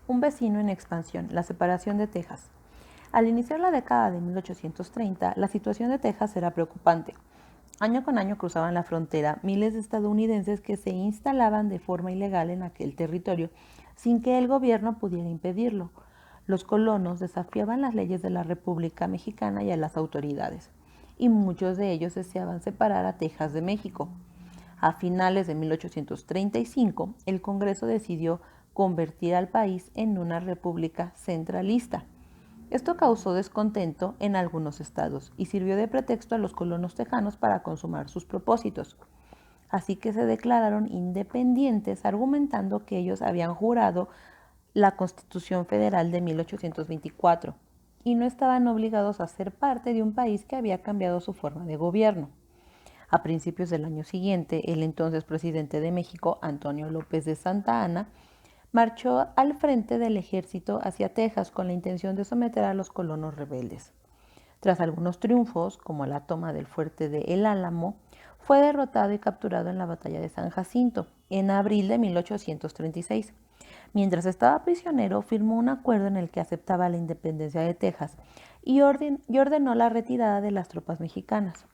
un vecino en expansión, la separación de Texas. Al iniciar la década de 1830, la situación de Texas era preocupante. Año con año cruzaban la frontera miles de estadounidenses que se instalaban de forma ilegal en aquel territorio sin que el gobierno pudiera impedirlo. Los colonos desafiaban las leyes de la República Mexicana y a las autoridades, y muchos de ellos deseaban separar a Texas de México. A finales de 1835, el Congreso decidió convertir al país en una república centralista. Esto causó descontento en algunos estados y sirvió de pretexto a los colonos tejanos para consumar sus propósitos. Así que se declararon independientes argumentando que ellos habían jurado la Constitución Federal de 1824 y no estaban obligados a ser parte de un país que había cambiado su forma de gobierno. A principios del año siguiente, el entonces presidente de México, Antonio López de Santa Anna, marchó al frente del ejército hacia Texas con la intención de someter a los colonos rebeldes. Tras algunos triunfos, como la toma del fuerte de El Álamo, fue derrotado y capturado en la batalla de San Jacinto, en abril de 1836. Mientras estaba prisionero, firmó un acuerdo en el que aceptaba la independencia de Texas y ordenó la retirada de las tropas mexicanas.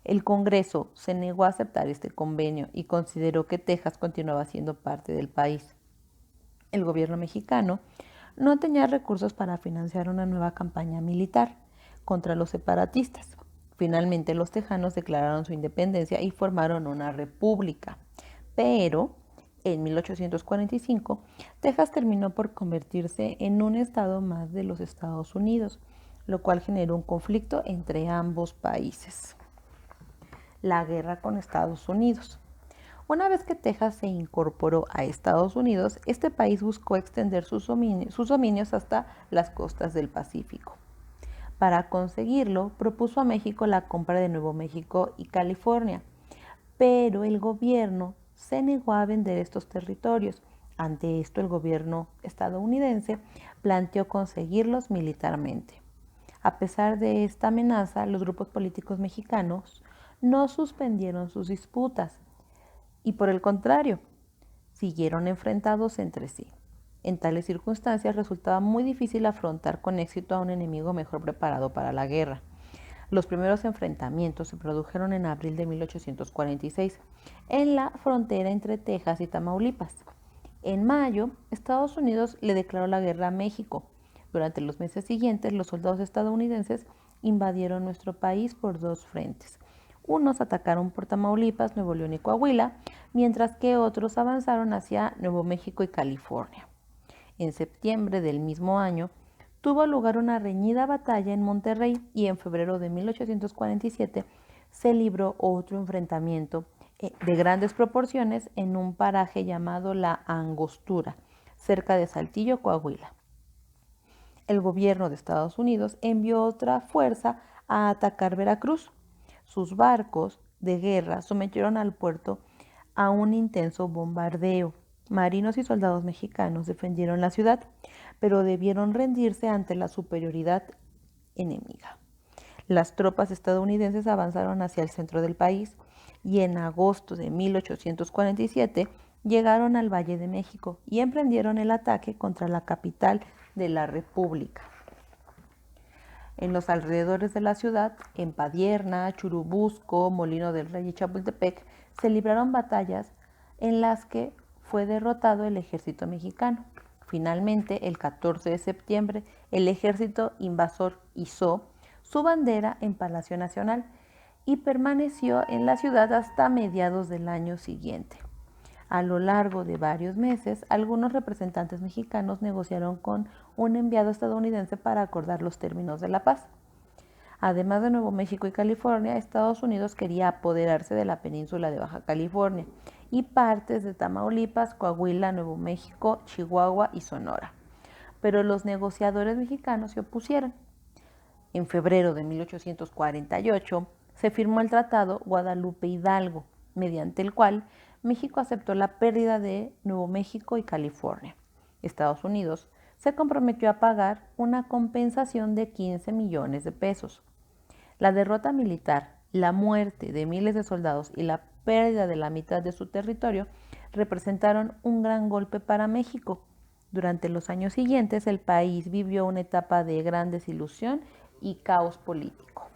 El Congreso se negó a aceptar este convenio y consideró que Texas continuaba siendo parte del país. El gobierno mexicano no tenía recursos para financiar una nueva campaña militar contra los separatistas. Finalmente los tejanos declararon su independencia y formaron una república. Pero en 1845, Texas terminó por convertirse en un estado más de los Estados Unidos, lo cual generó un conflicto entre ambos países. La guerra con Estados Unidos. Una vez que Texas se incorporó a Estados Unidos, este país buscó extender sus dominios hasta las costas del Pacífico. Para conseguirlo, propuso a México la compra de Nuevo México y California, pero el gobierno se negó a vender estos territorios. Ante esto, el gobierno estadounidense planteó conseguirlos militarmente. A pesar de esta amenaza, los grupos políticos mexicanos no suspendieron sus disputas y, por el contrario, siguieron enfrentados entre sí. En tales circunstancias resultaba muy difícil afrontar con éxito a un enemigo mejor preparado para la guerra. Los primeros enfrentamientos se produjeron en abril de 1846, en la frontera entre Texas y Tamaulipas. En mayo, Estados Unidos le declaró la guerra a México. Durante los meses siguientes, los soldados estadounidenses invadieron nuestro país por dos frentes. Unos atacaron por Tamaulipas, Nuevo León y Coahuila, mientras que otros avanzaron hacia Nuevo México y California. En septiembre del mismo año, tuvo lugar una reñida batalla en Monterrey y en febrero de 1847 se libró otro enfrentamiento de grandes proporciones en un paraje llamado La Angostura, cerca de Saltillo, Coahuila. El gobierno de Estados Unidos envió otra fuerza a atacar Veracruz. Sus barcos de guerra sometieron al puerto a un intenso bombardeo. Marinos y soldados mexicanos defendieron la ciudad, pero debieron rendirse ante la superioridad enemiga. Las tropas estadounidenses avanzaron hacia el centro del país y en agosto de 1847 llegaron al Valle de México y emprendieron el ataque contra la capital de la República. En los alrededores de la ciudad, en Padierna, Churubusco, Molino del Rey y Chapultepec, se libraron batallas en las que fue derrotado el ejército mexicano. Finalmente, el 14 de septiembre, el ejército invasor izó su bandera en Palacio Nacional y permaneció en la ciudad hasta mediados del año siguiente. A lo largo de varios meses, algunos representantes mexicanos negociaron con un enviado estadounidense para acordar los términos de la paz. Además de Nuevo México y California, Estados Unidos quería apoderarse de la península de Baja California y partes de Tamaulipas, Coahuila, Nuevo México, Chihuahua y Sonora. Pero los negociadores mexicanos se opusieron. En febrero de 1848 se firmó el Tratado Guadalupe Hidalgo, mediante el cual México aceptó la pérdida de Nuevo México y California. Estados Unidos se comprometió a pagar una compensación de 15 millones de pesos. La derrota militar, la muerte de miles de soldados y la pérdida de la mitad de su territorio representaron un gran golpe para México. Durante los años siguientes, el país vivió una etapa de gran desilusión y caos político.